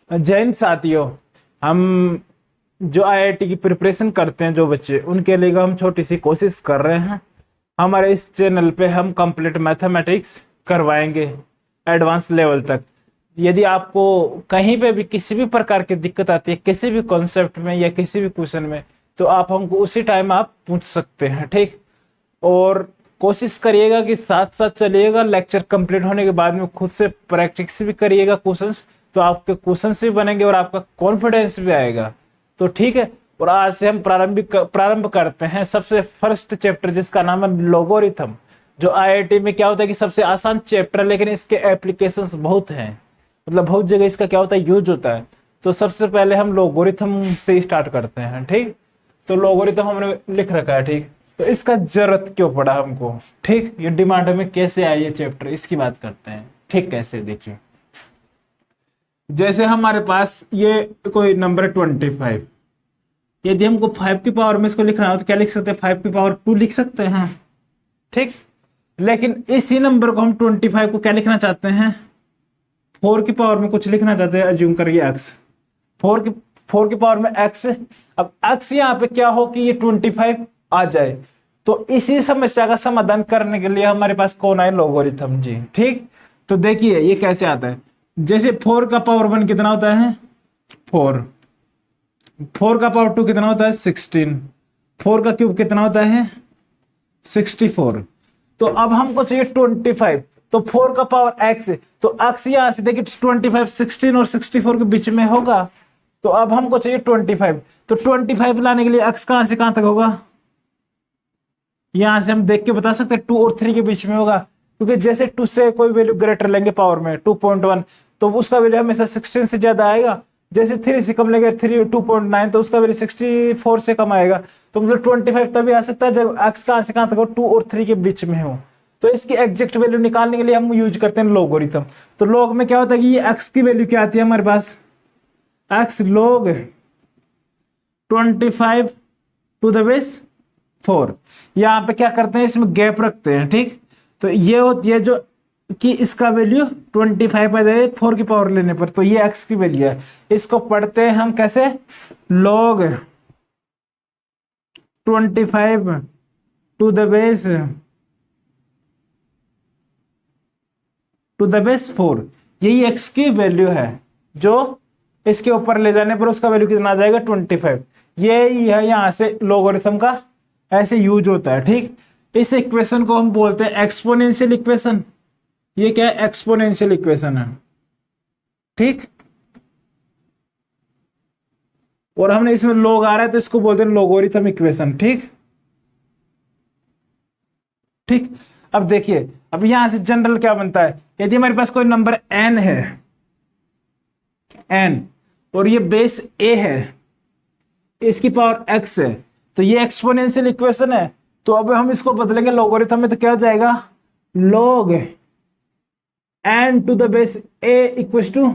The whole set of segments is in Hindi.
जैन साथियों, हम जो आईआईटी की प्रिपरेशन करते हैं जो बच्चे, उनके लिए हम छोटी सी कोशिश कर रहे हैं। हमारे इस चैनल पे हम कंप्लीट मैथमेटिक्स करवाएंगे एडवांस लेवल तक। यदि आपको कहीं पे भी किसी भी प्रकार की दिक्कत आती है, किसी भी कॉन्सेप्ट में या किसी भी क्वेश्चन में, तो आप हमको उसी टाइम आप पूछ सकते हैं, ठीक। और कोशिश करिएगा कि साथ साथ चलिएगा, लेक्चर कंप्लीट होने के बाद में खुद से प्रैक्टिस भी करिएगा क्वेश्चंस, तो आपके क्वेश्चंस भी बनेंगे और आपका कॉन्फिडेंस भी आएगा। तो ठीक है, और आज से हम प्रारंभ करते हैं सबसे फर्स्ट चैप्टर, जिसका नाम है लोगोरिथम। जो आईआईटी में क्या होता है कि सबसे आसान चैप्टर है, लेकिन इसके एप्लीकेशंस बहुत हैं, मतलब बहुत जगह इसका क्या होता है, यूज होता है। तो सबसे पहले हम लोगोरिथम से स्टार्ट करते हैं, ठीक। तो लोगोरिथम हमने लिख रखा है, ठीक। तो इसका जरूरत क्यों पड़ा हमको, ठीक। ये डिमांड में कैसे आई ये चैप्टर, इसकी बात करते हैं, ठीक। कैसे, देखिए, जैसे हमारे पास ये कोई नंबर है 25। यदि हमको 5 की पावर में इसको लिखना हो तो क्या लिख सकते हैं, 5 की पावर 2 लिख सकते हैं, ठीक। लेकिन इसी नंबर को हम 25 को क्या लिखना चाहते हैं, 4 की पावर में कुछ लिखना चाहते हैं, अज्यूम करिए x। 4 की पावर में x। अब x यहाँ पे क्या हो कि ये 25 आ जाए। तो इसी समस्या का समाधान करने के लिए हमारे पास कौन है, लोगोरिथम जी, ठीक। तो देखिए ये कैसे आता है। जैसे 4 का पावर 1 कितना होता है, 4। 4 का पावर 2 कितना होता है, 16। 4 का क्यूब कितना होता है, 64। तो अब हमको चाहिए 25। तो 4 का पावर x, तो x यहां से देखिए 25, 16 और 64 के बीच में होगा। तो अब हमको चाहिए 25। तो 25 लाने के लिए x कहां से कहां तक होगा, यहां से हम देख के बता सकते हैं 2 और 3 के बीच में होगा। क्योंकि जैसे 2 से कोई वैल्यू ग्रेटर लेंगे पावर में 2.1, तो उसका वैल्यू हमेशा 16 से ज्यादा आएगा। जैसे 3 से कम लेंगे 2.9, तो उसका वैल्यू 64 से कम आएगा। तो मतलब 25 तभी आ सकता है जब x कहां से कहां तक हो, 2 और 3 के बीच में हो। तो इसकी एग्जैक्ट वैल्यू निकालने के लिए हम यूज करते हैं लोगोरिथम। तो लॉग में क्या होता है कि ये x की वैल्यू क्या आती है हमारे पास, x log 25 to the base 4। यहाँ पे क्या करते हैं, इसमें गैप रखते हैं, ठीक। तो ये होती है जो कि इसका वैल्यू 25 आ जाए 4 की पावर लेने पर, तो ये x की वैल्यू है। इसको पढ़ते हैं हम कैसे, log 25 टू द बेस 4। यही x की वैल्यू है, जो इसके ऊपर ले जाने पर उसका वैल्यू कितना आ जाएगा, 25। यही है यहाँ से लोगरिथम का ऐसे यूज होता है, ठीक। इस इक्वेशन को हम बोलते हैं एक्सपोनेंशियल इक्वेशन। ये क्या है, एक्सपोनेंशियल इक्वेशन है, ठीक। और हमने इसमें लॉग आ रहा है तो इसको बोलते हैं लोगरिथम इक्वेशन, ठीक। ठीक। अब देखिए, अब यहां से जनरल क्या बनता है, यदि हमारे पास कोई नंबर n है, n, और ये बेस a है, इसकी पावर x है, तो ये एक्सपोनेंशियल इक्वेशन है। तो अब हम इसको बदलेंगे लोगरिथम में, तो क्या हो जाएगा, log n to the base a equal to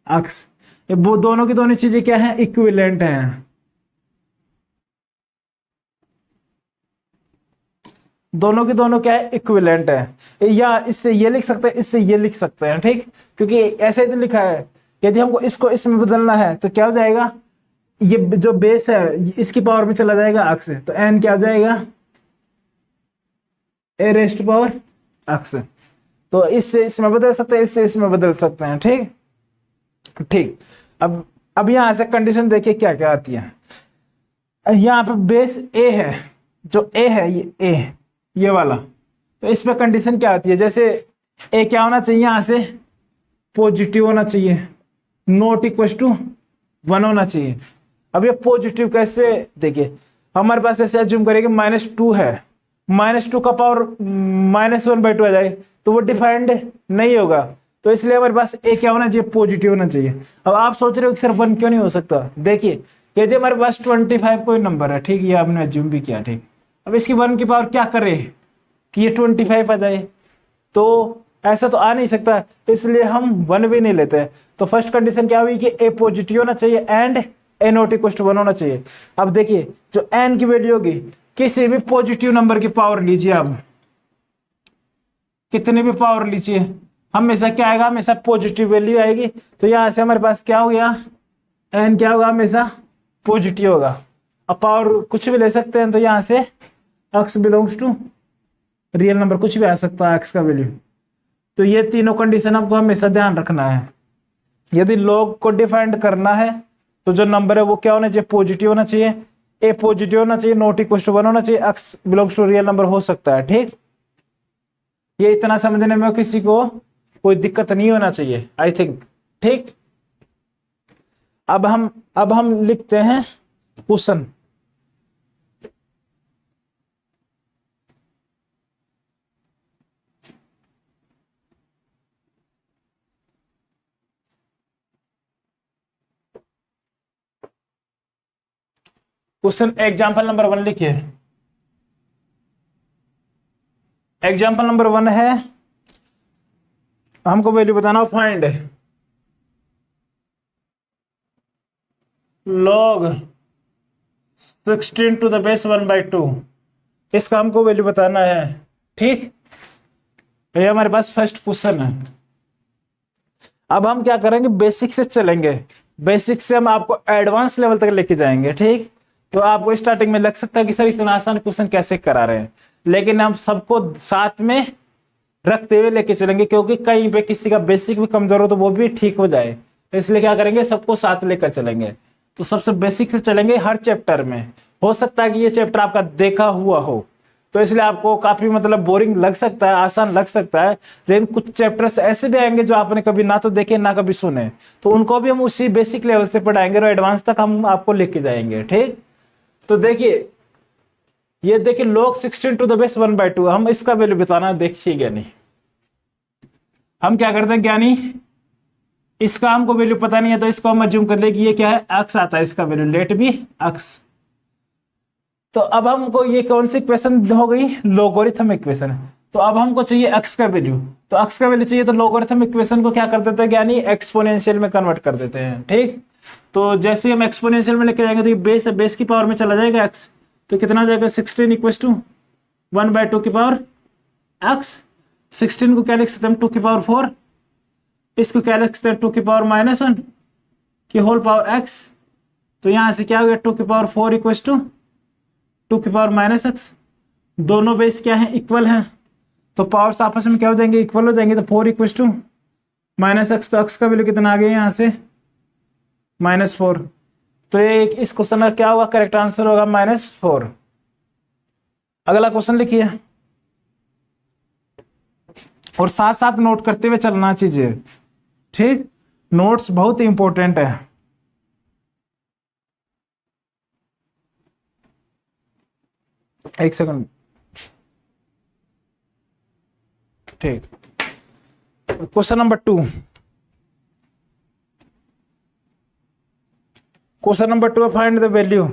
x। वो दोनों की दोनों चीजें क्या है, इक्विवेलेंट हैं। दोनों की दोनों क्या है, इक्विवेलेंट है। या इससे ये लिख सकते हैं, इससे ये लिख सकते हैं, ठीक। क्योंकि ऐसे ही लिखा है। यदि हमको इसको इसमें बदलना है तो क्या हो जाएगा, ये जो बेस है इसकी पावर में चला जाएगा x, तो n क्या हो जाएगा, a रेस्ट पावर x। तो इससे इसमें बदल सकते हैं, इससे इसमें बदल सकते हैं, ठीक। ठीक। अब यहां से कंडीशन देखिए क्या क्या आती है। यहाँ पे बेस a है, जो a है ये a, ये वाला, तो इस पे कंडीशन क्या आती है, जैसे a क्या होना चाहिए, यहां से पॉजिटिव होना चाहिए, नॉट इक्वल टू 1 होना चाहिए। अब ये पॉजिटिव कैसे, देखिए हमारे पास ऐसे एज्यूम करेंगे -2 है, -2 का पावर -1/2 आ जाए तो वो डिफाइंड नहीं होगा। तो इसलिए हमारे पास ए क्या होना चाहिए, पॉजिटिव होना चाहिए। अब आप सोच रहे हो कि सर 1 क्यों नहीं हो सकता, देखिए यदि हमारे पास 25 कोई नंबर है, ठीक, ये आपने एज्यूम भी किया, ठीक। अब इसकी 1 की पावर क्या करे कि ये 25 आ जाए, तो ऐसा तो आ नहीं सकता, इसलिए हम 1 भी नहीं लेते। तो फर्स्ट कंडीशन क्या हुई कि ए पॉजिटिव होना चाहिए and a not equal to 1 होना चाहिए। अब देखिए जो एन की वैल्यू होगी, किसी भी पॉजिटिव नंबर की पावर लीजिए, आप कितने भी पावर लीजिए, हमेशा क्या आएगा, हमेशा पॉजिटिव वैल्यू आएगी। तो यहां से हमारे पास क्या हो गया, एन क्या होगा, हमेशा पॉजिटिव होगा। अब पावर कुछ भी ले सकते हैं, तो यहां से x belongs to real number कुछ भी आ सकता है एक्स का वैल्यू। तो ये तीनों कंडीशन आपको हमेशा ध्यान रखना है। यदि लॉग को डिफाइंड करना है तो जो नंबर है वो क्या होना चाहिए, पॉजिटिव होना चाहिए, ए पॉजिटिव होना चाहिए, नॉट इक्वल टू 1 होना चाहिए, x belongs to real number हो सकता है। ठीक, ये इतना समझने में किसी को कोई दिक्कत नहीं होना चाहिए, आई थिंक। ठीक, अब हम लिखते हैं क्वेश्चन। क्वेश्चन एग्जाम्पल नंबर 1 लिखिए। एग्जाम्पल नंबर 1 है, हमको वैल्यू बताना, find log 16 to the base 1/2। इसका हमको वैल्यू बताना है। ठीक, ये हमारे पास फर्स्ट क्वेश्चन है। अब हम क्या करेंगे, बेसिक से चलेंगे, बेसिक से हम आपको एडवांस लेवल तक लेके जाएंगे। ठीक, तो आपको स्टार्टिंग में लग सकता है कि सर इतना आसान क्वेश्चन कैसे करा रहे हैं, लेकिन हम सबको साथ में रखते हुए लेके चलेंगे, क्योंकि कहीं पे किसी का बेसिक भी कमजोर हो तो वो भी ठीक हो जाए। तो इसलिए क्या करेंगे, सबको साथ लेकर चलेंगे। तो सबसे बेसिक से चलेंगे हर चैप्टर में। हो सकता है कि ये चैप्टर आपका देखा हुआ हो, तो इसलिए आपको काफी मतलब बोरिंग लग सकता है, आसान लग सकता है, लेकिन कुछ चैप्टर्स ऐसे भी आएंगे जो आपने कभी ना तो देखे ना कभी सुने, तो उनको भी हम उसी बेसिक लेवल से पढ़ाएंगे और एडवांस तक हम आपको लेके जाएंगे। ठीक, तो देखिए, ये देखिए log 16 टू द बेस 1/2, हम इसका वैल्यू बताना देखिए ज्ञानी। हम क्या करते हैं ज्ञानी, इसका हमको वैल्यू पता नहीं है, तो इसको हम अज्यूम कर ले कि ये क्या है, एक्स आता है, इसका वैल्यू लेट बी एक्स। तो अब हमको ये कौन सी इक्वेशन हो गई, लोगरिथम इक्वेशन। तो अब हमको चाहिए एक्स का वैल्यू, तो एक्स का वैल्यू चाहिए तो लोगरिथम इक्वेशन को क्या कर देते हैं यानी एक्सपोनेंशियल में कन्वर्ट कर देते हैं। ठीक, तो जैसे हम एक्सपोनेंशियल में लेके जाएंगे तो ये बेस की पावर में चला जाएगा एक्स, तो कितना आ जाएगा 16 इक्वल टू 1/2 की पावर एक्स। 16 को क्या लिख सकते हैं, 2 की पावर 4, इसको क्या लिख सकते हैं 2 की पावर -1 की होल पावर एक्स। तो यहां से क्या हो गया 2 की पावर 4 इक्वल टू 2 की पावर -x। दोनों बेस क्या है, इक्वल है, तो पावर्स आपस में क्या हो जाएंगे, इक्वल हो जाएंगे। तो 4 इक्वल टू -x, तो x का वैल्यू कितना आ गया यहाँ से -4। तो ये इस क्वेश्चन का क्या होगा, करेक्ट आंसर होगा -4। अगला क्वेश्चन लिखिए, और साथ साथ नोट करते हुए चलना चीजें। ठीक, नोट्स बहुत इंपॉर्टेंट है। एक सेकंड। ठीक, question number 2। Question number 2, find the value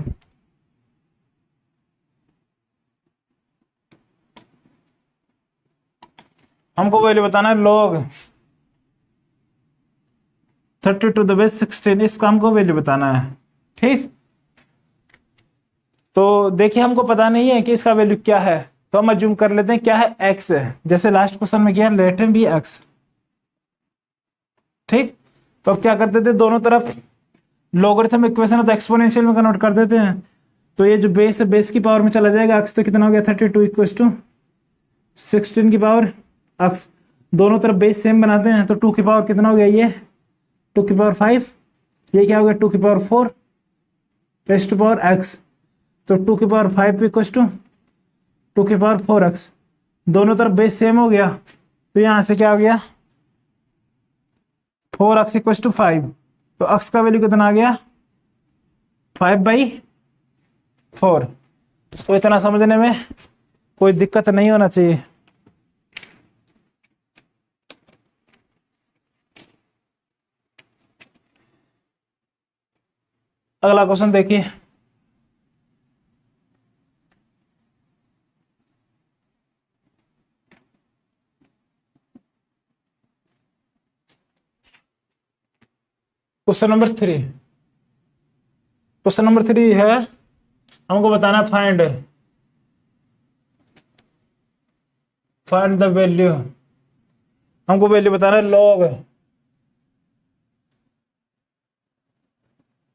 हमको वैल्यू बताना है log 30 टू द बेस 16, इसका हमको वैल्यू बताना है। ठीक, तो देखिए हमको पता नहीं है कि इसका वैल्यू क्या है, तो हम अज्यूम कर लेते हैं क्या है, x है, जैसे लास्ट क्वेश्चन में किया लेट बी x। ठीक, तो अब क्या करते थे, दोनों तरफ लोगरिथम इक्वेशन है तो एक्सपोनेंशियल में कन्वर्ट कर देते हैं। तो ये जो बेस है, बेस की पावर में चला जाएगा x, तो कितना हो गया 32 इक्वल टू 16 की पावर x। दोनों तरफ बेस सेम बनाते हैं, तो 2 की पावर कितना हो गया, ये 2 की पावर 5, ये क्या हो गया 2 की power 4 raise to power x। तो 2 की पावर 5 इक्वल टू 2 की पावर 4x, दोनों तरफ बेस सेम हो गया, तो यहां से क्या हो गया 4x इक्वल टू 5। तो x का वैल्यू कितना आ गया 5/4। तो इतना समझने में कोई दिक्कत नहीं होना चाहिए। अगला क्वेश्चन देखिए, क्वेश्चन नंबर 3। क्वेश्चन नंबर 3 है, हमको बताना फाइंड द वैल्यू हमको वैल्यू बताना है log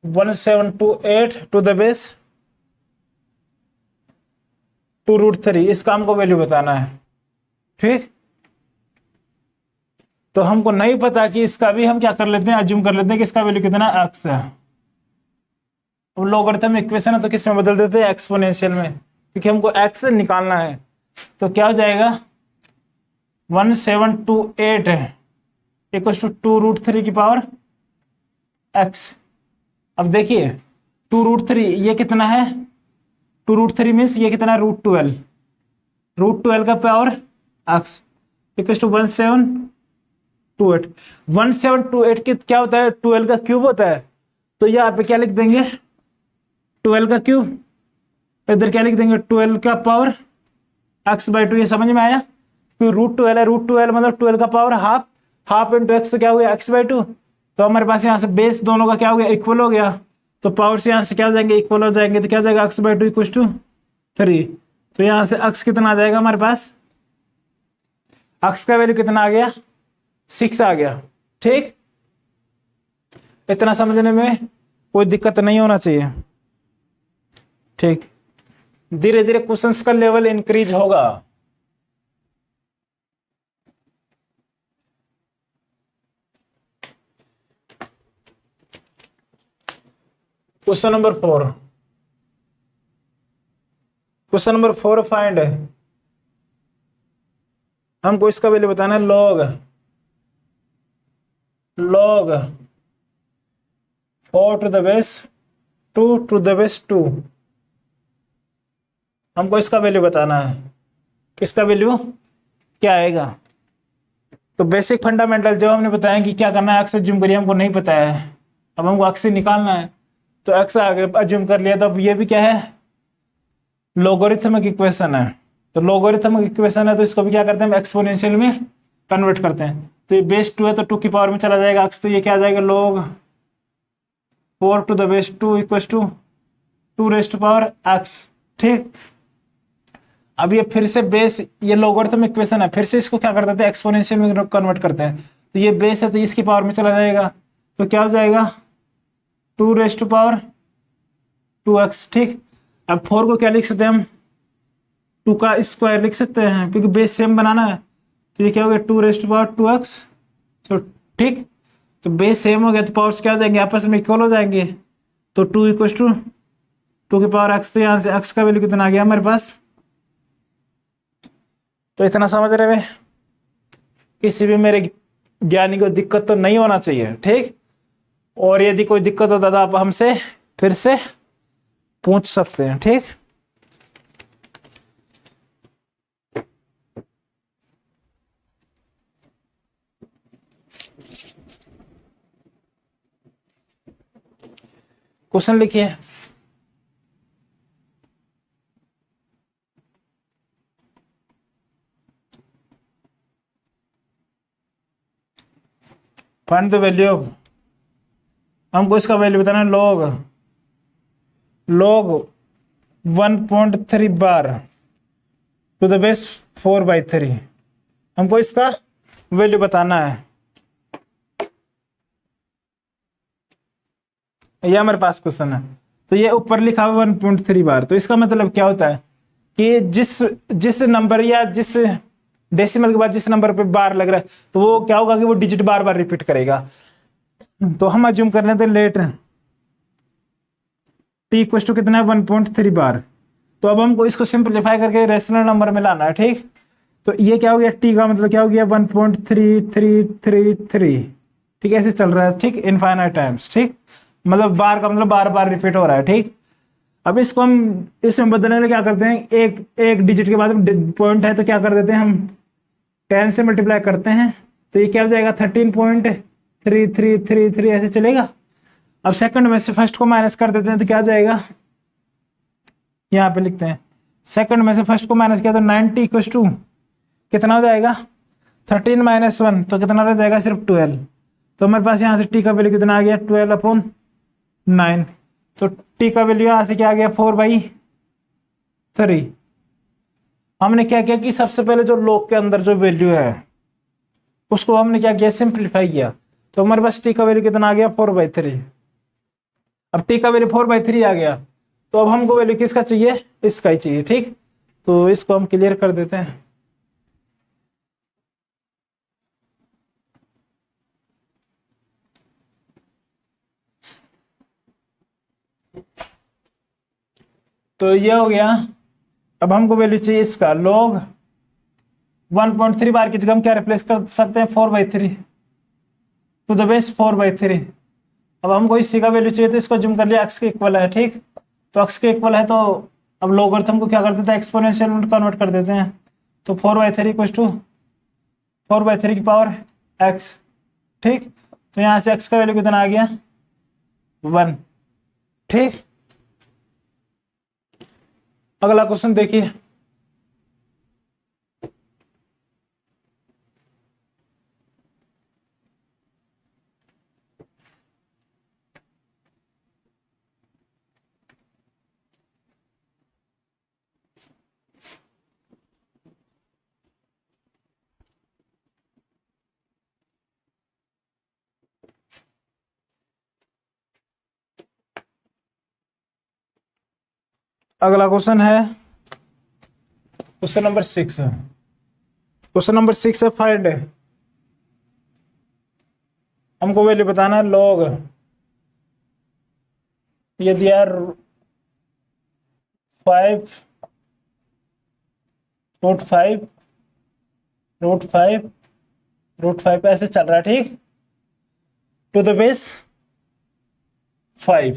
1728 टू द बेस 2√3, इसका हमको वैल्यू बताना है। ठीक, तो हमको नहीं पता कि इसका भी हम क्या कर लेते हैं, अज्यूम कर लेते हैं कि इसका वैल्यू कितना x है। अब लोगरिथम इक्वेशन है तो किस में बदल देते हैं, एक्सपोनेंशियल में, क्योंकि हमको x निकालना है। तो क्या हो जाएगा 1728 इक्वल टू 2√3 की पावर x। अब देखिए 2√3 ये कितना है, 2√3 मीन्स ये कितना है, √12, √12 का पावर x इक्वल टू 1728। 1728 की क्या होता है, 12 का क्यूब होता है। तो यहाँ पे क्या लिख देंगे, 12 का क्यूब, इधर क्या लिख देंगे 12 का पावर x/2। ये समझ में आया, क्यों √12 है, √12 मतलब 12 का power half, half into x तो क्या हो गया x/2। तो हमारे पास यहाँ से बेस दोनों का क्या हो गया, इक्वल हो गया। तो पावर से यहाँ से क्या हो जाएंगे, इक्वल हो जाएंगे। तो क्या हो जाएगा x/2 इक्वल टू 3। तो यहाँ से x कितना आ जाएगा हमारे पास, x का वैल्यू कितना आ गया, 6 आ गया। ठीक, इतना समझने में कोई दिक्कत नहीं होना चाहिए। ठीक, धीरे धीरे क्वेश्चंस का लेवल इंक्रीज होगा। Question number 4, question number 4 find, हमको इसका वैल्यू बताना है log 4 to the base 2 to the base 2। हमको इसका वैल्यू बताना है, किसका वैल्यू क्या आएगा। तो बेसिक फंडामेंटल जो हमने बताया कि क्या करना है, एक्स अज्यूम करिए, हमको नहीं पता है, अब हमको एक्स निकालना है। तो एक्स आगे अज्यूम कर लिया, तो अब ये भी क्या है, लोगरिथमिक इक्वेशन है। तो लोगरिथमिक इक्वेशन है तो इसको भी क्या करते हैं, हम एक्सपोनेंशियल में कन्वर्ट करते हैं। तो ये बेस 2 है तो 2 की पावर में चला जाएगा एक्स। तो ये क्या आ जाएगा, log 4 to the base 2 equal to 2 raise to power x। ठीक, अब ये फिर से बेस, ये लोगरिथमिक इक्वेशन है, फिर से इसको क्या कर देते हैं, एक्सपोनेंशियल में कन्वर्ट करते हैं। तो ये बेस है तो इसकी पावर में चला जाएगा। तो क्या हो जाएगा 2 रेज़ टू पावर 2x। ठीक, अब 4 को क्या लिख सकते हैं हम, 2 का स्क्वायर लिख सकते हैं, क्योंकि बेस सेम बनाना है। तो ये क्या हो गया 2 रेज़ टू पावर 2x। तो ठीक, तो बेस सेम हो गया तो पावर्स क्या हो जाएंगे, आपस में इक्वल हो जाएंगे। तो 2 इक्वल टू 2 की पावर x। तो यहाँ से x का वैल्यू कितना आ गया हमारे पास। तो इतना समझ रहे हैं, किसी भी मेरे ज्ञानी को दिक्कत तो नहीं होना चाहिए। ठीक, और यदि कोई दिक्कत होता तो आप हमसे फिर से पूछ सकते हैं। ठीक, क्वेश्चन लिखिए। फाइंड द वैल्यू ऑफ, हमको इसका वैल्यू बताना है log 1.3 bar to the base 4/3। हमको इसका वैल्यू बताना है। ये हमारे पास क्वेश्चन है। तो ये ऊपर लिखा हुआ 1.3 बार, तो इसका मतलब क्या होता है कि जिस नंबर या जिस डेसिमल के बाद जिस नंबर पे बार लग रहा है तो वो क्या होगा कि वो डिजिट बार बार रिपीट करेगा। तो हम अज्यूम कर लेते हैं लेट t इक्वल टू कितना है 1.3 बार। तो अब हमको इसको सिंपलीफाई करके रेशनल नंबर में लाना है। ठीक, तो ये क्या हो गया, t का मतलब क्या हो गया 1.3333। ठीक, ऐसे चल रहा है। ठीक, इनफाइनाइट टाइम्स। ठीक, मतलब बार का मतलब बार बार रिपीट हो रहा है। ठीक, अब इसको हम इसमें बदलने के लिए क्या करते हैं, एक डिजिट के बाद पॉइंट है तो क्या कर देते हैं हम 10 से मल्टीप्लाई करते हैं। तो ये क्या हो जाएगा 13.3333 ऐसे चलेगा। अब सेकंड में से फर्स्ट को माइनस कर देते हैं तो क्या हो जाएगा, यहाँ पे लिखते हैं सेकंड में से फर्स्ट को माइनस किया तो 90 इक्वल टू कितना हो जाएगा 13 - 1 तो कितना रह जाएगा सिर्फ 12। तो हमारे पास यहाँ से टी का वैल्यू कितना आ गया 12/9। तो टी का वैल्यू यहाँ से क्या आ गया 4/3। हमने क्या किया कि सबसे पहले जो log के अंदर जो वैल्यू है उसको हमने क्या किया, सिंप्लीफाई किया। तो हमारे पास टी का वैल्यू कितना आ गया, 4/3। अब टी का वैल्यू 4/3 आ गया, तो अब हमको वैल्यू किसका चाहिए, इसका ही चाहिए। ठीक, तो इसको हम क्लियर कर देते हैं। तो ये हो गया। अब हमको वैल्यू चाहिए इसका, log 1.3 बार की जगह हम क्या रिप्लेस कर सकते हैं, 4/3 टू द बेस 4/3। अब हमको इसी का वैल्यू चाहिए, तो इसको जूम कर लिया, x के इक्वल है। ठीक, तो x के इक्वल है, तो अब लोगरिथम को क्या कर देते हैं, एक्सपोनेंशियल में कन्वर्ट कर देते हैं। तो 4/3 इक्वल टू 4/3 की पावर x। ठीक, तो यहाँ से x का वैल्यू कितना आ गया, 1। ठीक, अगला क्वेश्चन देखिए। अगला क्वेश्चन है क्वेश्चन नंबर 6। क्वेश्चन नंबर 6 है, फाइंड, हमको वैल्यू बताना है log, ये दिया 5 √5 √5 √5 ऐसे चल रहा है। ठीक, टू द बेस 5।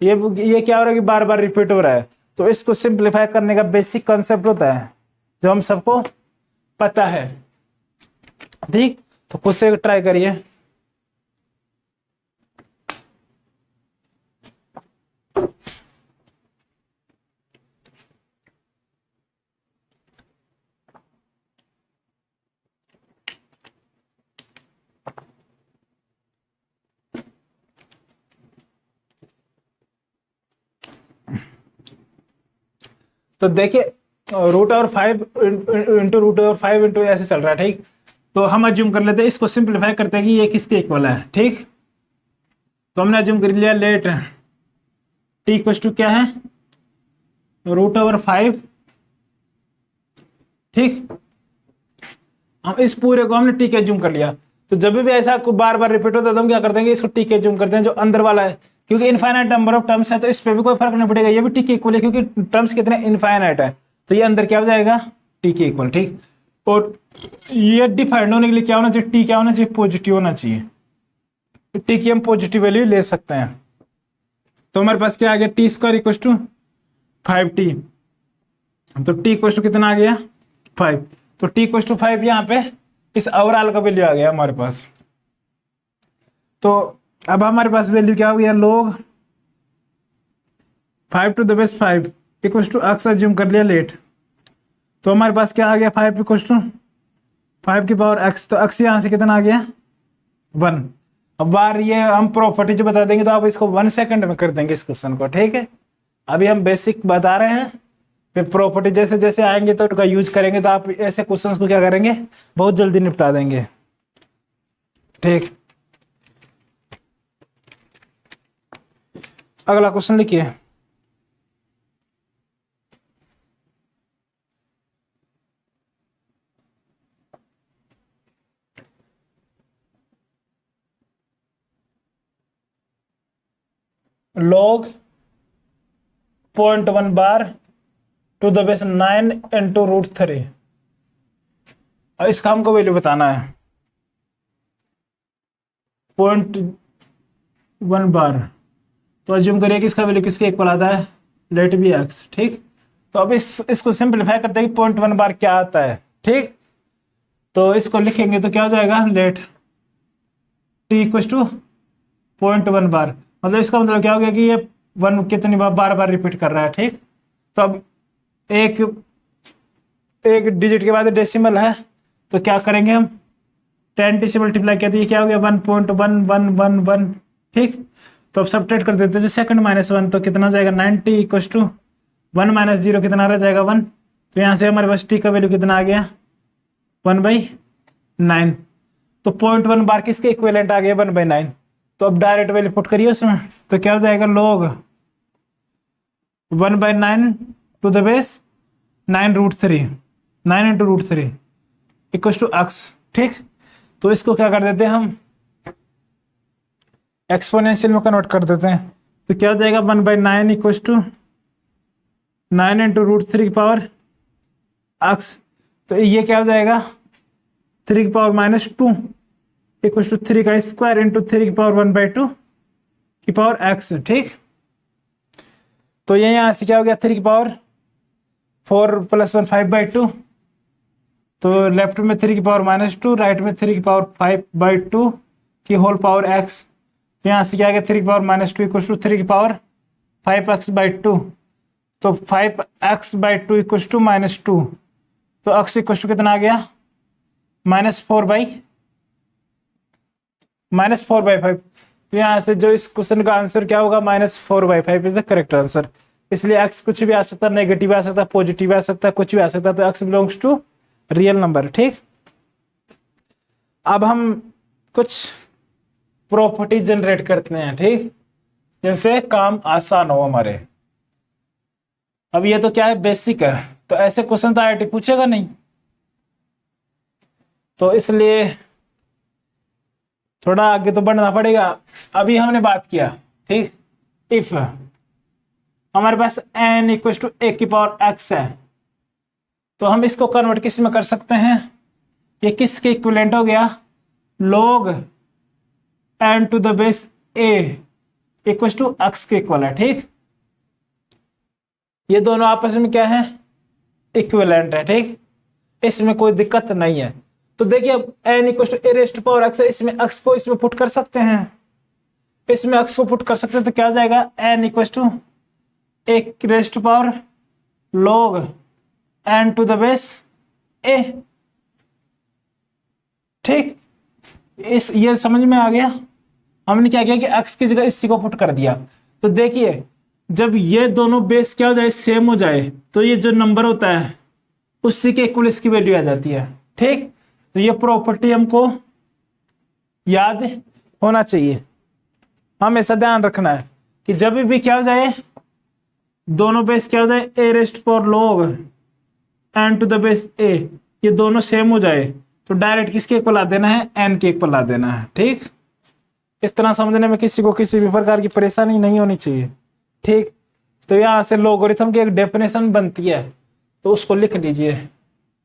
ये क्या हो रहा है कि बार बार रिपीट हो रहा है। तो इसको सिंप्लीफाई करने का बेसिक कॉन्सेप्ट होता है जो हम सबको पता है। ठीक, तो खुद से ट्राई करिए। तो देखिए √5 इंटू √5 इंटू ऐसे चल रहा है। ठीक, तो हम अज्यूम कर लेते हैं, इसको सिंप्लीफाई करते हैं कि ये किसके इक्वल है। ठीक, तो हमने अज्यूम कर लिया लेट टी इक्वल टू क्या है, √5। ठीक, हम इस पूरे को हमने टी के अज्यूम कर लिया। तो जब भी ऐसा बार बार रिपीट होता है तो हम क्या कर देंगे, इसको टी के अज्यूम करते हैं जो अंदर वाला है, क्योंकि इनफाइनाइट नंबर ऑफ टर्म्स है तो इस पे भी कोई फर्क नहीं पड़ेगा, ये भी टी के इक्वल है क्योंकि टर्म्स कितने इनफाइनाइट है। तो ये अंदर क्या हो जाएगा, टी के इक्वल। ठीक, और ये डिफाइंड होने के लिए क्या होना चाहिए, टी क्या होना चाहिए, पॉजिटिव होना चाहिए। टी की हम पॉजिटिव वैल्यू ले सकते हैं। तो हमारे पास क्या आ गया, T square equal to 5t। तो टी इक्वल टू कितना आ गया, 5। तो टी इक्वल टू 5 यहाँ पे इस ओवरऑल का वैल्यू आ गया हमारे पास। तो अब हमारे पास वैल्यू क्या हो गया, log 5 to the base 5 equal to x assume कर लिया लेट। तो हमारे पास क्या आ गया, 5 इक्वल टू 5 की पावर x। तो x यहाँ से कितना आ गया, 1। अब बार ये हम प्रॉपर्टी जो बता देंगे तो आप इसको 1 सेकंड में कर देंगे इस क्वेश्चन को। ठीक है, अभी हम बेसिक बता रहे हैं, फिर प्रॉपर्टी जैसे जैसे आएंगे तो उनका यूज करेंगे, तो आप ऐसे क्वेश्चंस को क्या करेंगे, बहुत जल्दी निपटा देंगे। ठीक, अगला क्वेश्चन लिखिए। log 0.1 bar to the base 9 into √3। अब इसका हमको वैल्यू बताना है, 0.1 बार। तो अज्यूम करिए कि इसका वैल्यू किसके इक्वल आता है, लेट बी x। ठीक, तो अब इसको सिंप्लीफाई करते हैं कि 0.1 बार क्या आता है। ठीक, तो इसको लिखेंगे तो क्या हो जाएगा, लेट t इक्वल टू 0.1 बार। मतलब इसका मतलब क्या हो गया कि ये 1 कितनी बार बार रिपीट कर रहा है। ठीक, तो अब एक डिजिट के बाद डेसिमल है तो क्या करेंगे हम, 10 से मल्टीप्लाई किया तो ये क्या हो गया, 1.1111। ठीक, तो अब सब्ट्रैक्ट कर देते हैं, सेकंड -1 तो कितना हो जाएगा, 90 इक्वल टू 1 - 0 कितना रह जाएगा, 1। तो यहाँ से हमारे पास टी का वैल्यू कितना आ गया, 1/9। तो 0.1 बार किसके इक्विवेलेंट आ गया 1/9। तो अब डायरेक्ट वैल्यू पुट करिए उसमें, तो क्या हो जाएगा log 1/9 to the base 9√3, 9 into √3 equal to x। ठीक, तो इसको क्या कर देते हैं हम एक्सपोनेंशियल में कन्वर्ट कर देते हैं। तो क्या हो जाएगा 1/9 इक्वल टू 9 इंटू √3 की पावर x। तो ये क्या हो जाएगा 3 की पावर -2 इक्वल टू 3 का स्क्वायर इंटू 3 की पावर 1/2 की पावर x। ठीक, तो ये यहां से क्या हो गया 3 की पावर 4 + 1 5/2। तो लेफ्ट में 3 की पावर -2, राइट में 3 की पावर 5/2 की होल पावर x। तो यहाँ से क्या आ गया 3 की पावर -2 इक्वल टू 3 की पावर 5x/2। तो 5x/2 इक्वल टू -2। तो x इक्वल टू कितना आ गया -4/5। तो यहाँ से जो इस क्वेश्चन का आंसर क्या होगा -4/5 इज द करेक्ट आंसर। इसलिए x कुछ भी आ सकता है, नेगेटिव आ सकता है, पॉजिटिव आ सकता है, कुछ भी आ सकता है। तो x belongs to real number. ठीक, अब हम कुछ प्रॉपर्टी जनरेट करते हैं। ठीक, जैसे काम आसान हो हमारे। अब ये तो क्या है बेसिक है, तो ऐसे क्वेश्चन तो आईआईटी पूछेगा नहीं, तो इसलिए थोड़ा आगे तो बढ़ना पड़ेगा। अभी हमने बात किया, ठीक, इफ हमारे पास n इक्वल टू a की पावर x है, तो हम इसको कन्वर्ट किस में कर सकते हैं, ये किसके इक्विवेलेंट हो गया log n to the base a equal to x के इक्वल है। ठीक, ये दोनों आपस में क्या है इक्विवेलेंट है। ठीक, इसमें कोई दिक्कत नहीं है। तो देखिए अब n equal to a raised power x है, इसमें x को इसमें पुट कर सकते हैं, इसमें x को पुट कर सकते हैं। तो क्या हो जाएगा n equal to a raised power log n to the base a। ठीक, ये समझ में आ गया। हमने क्या किया कि x की जगह इसी को पुट कर दिया। तो देखिए जब ये दोनों बेस क्या हो जाए सेम हो जाए, तो ये जो नंबर होता है उसी के इक्वल इसकी वैल्यू आ जाती है। ठीक, तो ये प्रॉपर्टी हमको याद होना चाहिए, हमेशा ध्यान रखना है कि जब भी क्या हो जाए दोनों बेस क्या हो जाए a raised power log n to the base a, ये दोनों सेम हो जाए तो डायरेक्ट किसके इक्वल ला देना है n के इक्वल ला देना है। ठीक, इस तरह समझने में किसी को किसी भी प्रकार की परेशानी नहीं होनी चाहिए। ठीक, तो यहां से लोगरिथम की एक डेफिनेशन बनती है, तो उसको लिख लीजिए।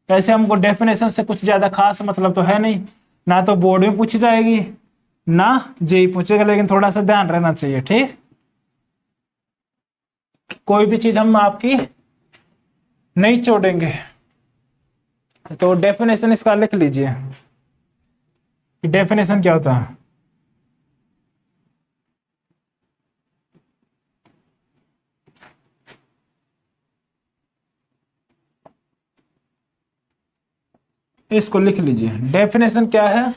वैसे हमको डेफिनेशन से कुछ ज्यादा खास मतलब तो है नहीं, ना तो बोर्ड में पूछी जाएगी ना जेई पूछेगा, लेकिन थोड़ा सा ध्यान रहना चाहिए। ठीक, कोई भी चीज हम आपकी नहीं छोड़ेंगे। तो डेफिनेशन इसका लिख लीजिए, डेफिनेशन क्या होता है। इसको लिख लीजिए, डेफिनेशन क्या है,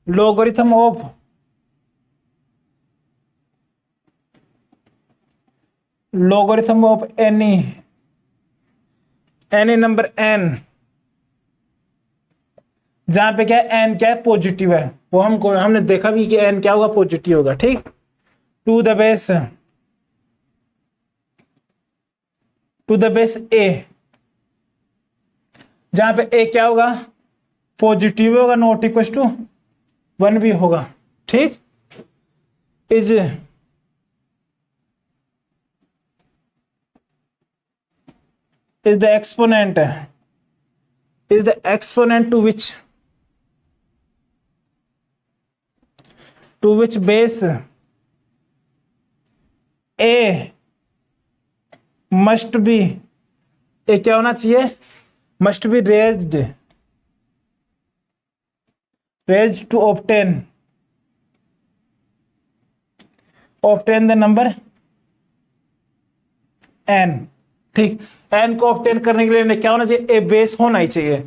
logarithm of any number n, जहां पे क्या है n क्या है पॉजिटिव है, वो हमने देखा भी कि n क्या होगा पॉजिटिव होगा। ठीक, टू द बेस a, जहां पे a क्या होगा पॉजिटिव होगा, नॉट इक्वल टू 1 भी होगा। ठीक, is the exponent to which base a must be, a क्या होना चाहिए must be raised to obtain the number n। ठीक, n को ऑब्टेन करने के लिए क्या होना चाहिए ए बेस होना ही चाहिए।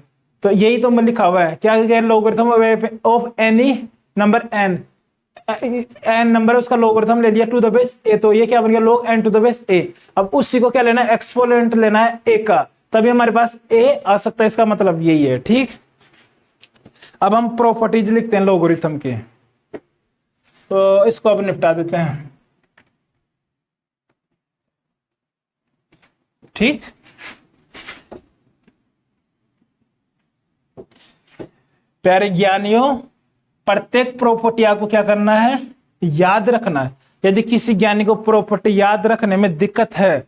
तो यही तो लिखा हुआ है क्या logarithm of any number n, n number उसका लोगरिथम ले लिया टू द बेस a, तो ये क्या बन गया log n to the base a। अब उसी को क्या लेना है एक्सपोनेंट लेना है a का, तभी हमारे पास a आ सकता है, इसका मतलब यही है। ठीक, अब हम प्रॉपर्टीज लिखते हैं लोगरिथम के, तो इसको अब निपटा देते हैं। ठीक, प्यारे ज्ञानियों, प्रत्येक प्रॉपर्टी आपको क्या करना है, याद रखना है। यदि किसी ज्ञानी को प्रॉपर्टी याद रखने में दिक्कत है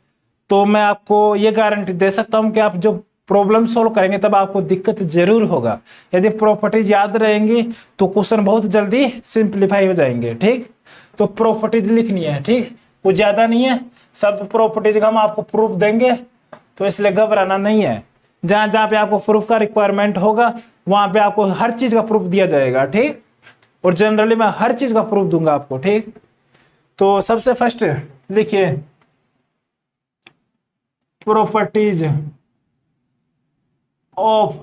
तो मैं आपको ये गारंटी दे सकता हूं कि आप जो प्रॉब्लम सोल्व करेंगे तब आपको दिक्कत जरूर होगा। यदि प्रॉपर्टीज याद रहेंगी तो क्वेश्चन बहुत जल्दी सिंप्लीफाई हो जाएंगे। ठीक, तो प्रॉपर्टीज लिखनी है। ठीक, कुछ ज्यादा नहीं है, सब प्रॉपर्टीज का हम आपको प्रूफ देंगे, तो इसलिए घबराना नहीं है। जहां जहां पे आपको प्रूफ का रिक्वायरमेंट होगा वहां पे आपको हर चीज का प्रूफ दिया जाएगा। ठीक, और जनरली मैं हर चीज का प्रूफ दूंगा आपको। ठीक, तो सबसे फर्स्ट लिखिए प्रॉपर्टीज ऑफ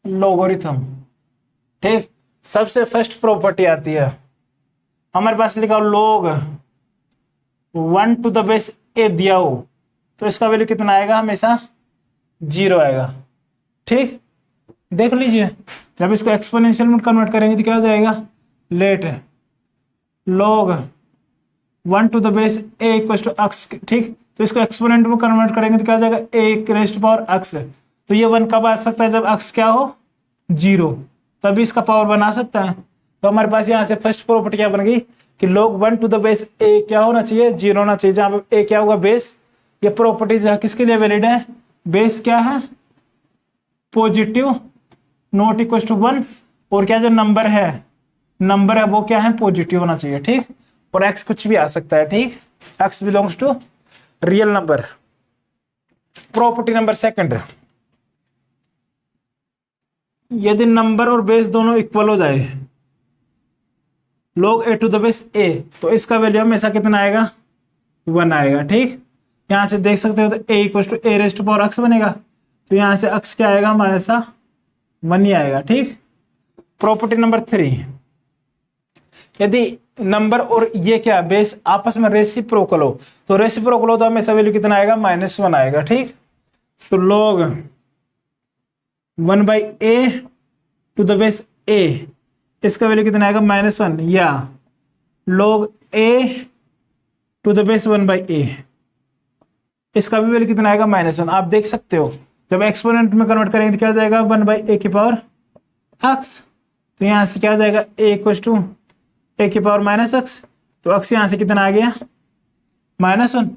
लोगरिथम। ठीक, सबसे फर्स्ट प्रॉपर्टी आती है हमारे पास, लिखा लोग 1 टू द बेस ए दिया हो तो इसका वैल्यू कितना आएगा, हमेशा 0 आएगा। ठीक, देख लीजिए, जब इसको एक्सपोनेंशियल में कन्वर्ट करेंगे तो क्या हो जाएगा, let log 1 to the base a equal to x। ठीक, तो इसको एक्सपोनेंट में कन्वर्ट करेंगे तो क्या हो जाएगा, a रेस्ट पावर x। तो ये 1 कब आ सकता है, जब x क्या हो 0, तभी इसका पावर बना सकता है। तो हमारे पास यहाँ से फर्स्ट प्रॉपर्टी क्या बन गई कि log 1 to the base a क्या होना चाहिए, 0 होना चाहिए, जहां पे a क्या होगा, बेस। ये प्रॉपर्टी किसके लिए वैलिड है, बेस क्या है, पॉजिटिव नॉट इक्वल टू 1, और क्या जो नंबर है वो क्या है, पॉजिटिव होना चाहिए। ठीक, और x कुछ भी आ सकता है। ठीक, x belongs to real number. Property number second, यदि नंबर और बेस दोनों इक्वल हो जाए, log a to the base a, तो इसका वैल्यू हमेशा कितना आएगा, 1 आएगा। ठीक, यहां से देख सकते हो तो a equal to a raised power x बनेगा, तो यहां से x क्या आएगा, हमारे सा 1 ही आएगा। ठीक, प्रॉपर्टी नंबर 3, यदि नंबर और ये क्या बेस आपस में रेसिप्रोकल हो, तो रेसिप्रोकल हो तो हमेशा वैल्यू कितना आएगा, -1 आएगा। ठीक, तो log 1 by a to the base a, इसका वैल्यू कितना आएगा, -1, या log a to the base 1 by a, इसका भी वैल्यू कितना आएगा, -1। आप देख सकते हो जब एक्सपोनेंट में कन्वर्ट करेंगे तो क्या हो जाएगा, 1 बाई a की पावर x। तो यहां से क्या हो जाएगा, a इक्वल टू a की पावर -x, तो x यहां से कितना आ गया, -1।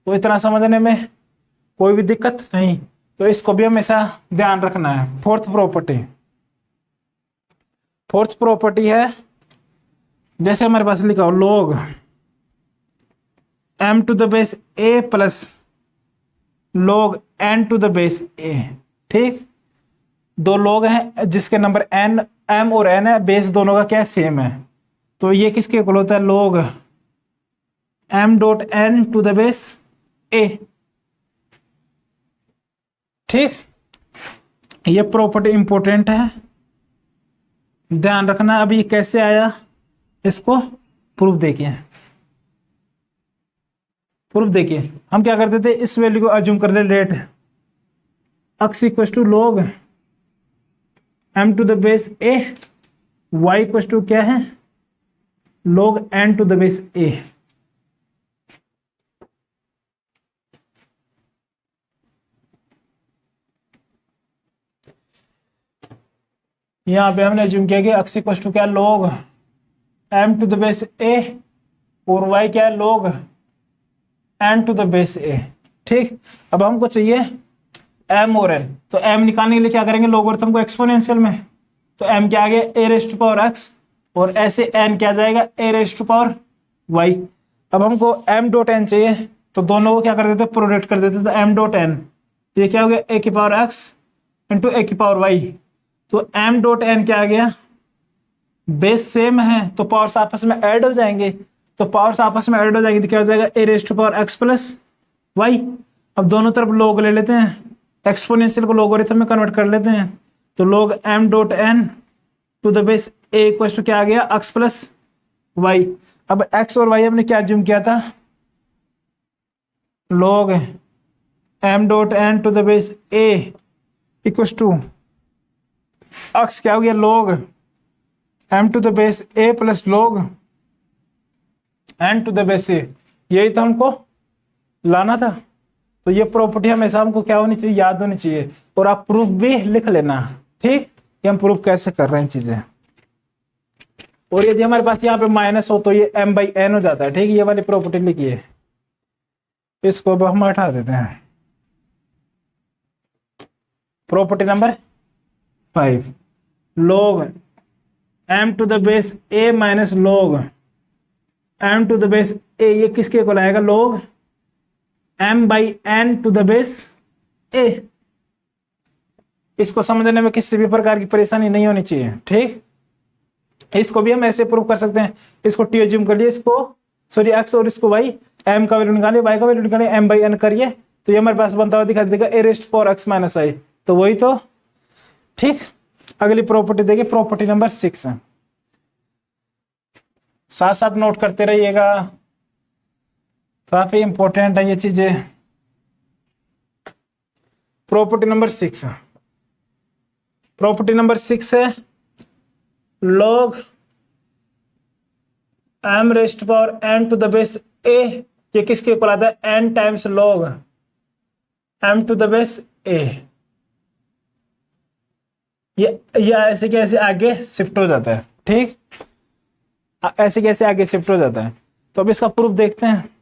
तो इतना समझने में कोई भी दिक्कत नहीं, तो इसको भी हमेशा ध्यान रखना है। फोर्थ प्रॉपर्टी है, जैसे हमारे पास लिखा हो log m to the base a plus log n to the base a। ठीक, दो लोग हैं जिसके नंबर m और n है, बेस दोनों का क्या सेम है, तो ये किसके इक्वल होता है, log m dot n to the base a। ठीक, ये प्रॉपर्टी इंपॉर्टेंट है, ध्यान रखना। अभी कैसे आया, इसको प्रूफ देखिए। हम क्या करते थे, इस वैल्यू को अज्यूम कर ले, let x equal to log m to the base a, y equal to क्या है, log n to the base a। यहां पे हमने अज्यूम किया कि x इक्वल टू क्या, log m to the base a, और y क्या है, log n to the base a। ठीक, अब हमको चाहिए m और n, तो m निकालने के लिए क्या करेंगे, लोगरिथम को एक्सपोनेंशियल में, तो m क्या आ गया, a raised to power x, और ऐसे n क्या जाएगा, a raised to power y। अब हमको m डॉट n चाहिए, तो दोनों को क्या कर देते, प्रोडक्ट कर देते, तो m डॉट n, ये क्या हो गया, a की पावर x इंटू a की पावर y। तो m डॉट n क्या आ गया, बेस सेम है तो पावर्स आपस में ऐड हो जाएंगे, तो पावर्स आपस में ऐड हो जाएंगे तो क्या हो जाएगा, a raised to power x plus y। अब दोनों तरफ log ले लेते हैं, एक्सपोनेंशियल को लोगरिथम में कन्वर्ट कर लेते हैं, तो log m dot n to the base a equal to क्या आ गया, x प्लस y। अब x और y हमने क्या अज्यूम किया था, log m dot n to the base a equal to अक्स क्या हो गया log m to the base a plus log n to the base a। यही तो हमको लाना था। तो ये प्रॉपर्टी हमेशा हमको क्या होनी चाहिए, याद होनी चाहिए। और आप प्रूफ भी लिख लेना, ठीक, कि हम प्रूफ कैसे कर रहे हैं चीजें। और यदि हमारे पास यहाँ पे माइनस हो तो ये m बाई एन हो जाता है, ठीक। ये वाली प्रॉपर्टी लिखिए, इसको अब हम हटा देते हैं। Property number 5, log m to the base a minus log m to the base a, ये किसके इक्वल आएगा, log m by n to the base a। इसको समझने में किसी भी प्रकार की परेशानी नहीं होनी चाहिए, ठीक। इसको भी हम ऐसे प्रूव कर सकते हैं, इसको टी एज्यूम कर लिए, इसको सॉरी एक्स और इसको वाई, m का वैल्यू निकालिए, y का वैल्यू निकालिए, m बाई n करिए, तो ये हमारे पास बनता हुआ दिखाई देगा a raised power x minus I. तो वही तो, ठीक। अगली प्रॉपर्टी देखिए, प्रॉपर्टी नंबर 6 है, साथ साथ नोट करते रहिएगा, काफी इंपॉर्टेंट है ये चीजें। प्रॉपर्टी नंबर 6, प्रॉपर्टी नंबर 6 है log m raised power n to the base a, ये किसके इक्वल आता है, n times log m to the base a। ये ऐसे कैसे आगे शिफ्ट हो जाता है, ठीक, ऐसे कैसे आगे शिफ्ट हो जाता है। तो अब इसका प्रूफ देखते हैं।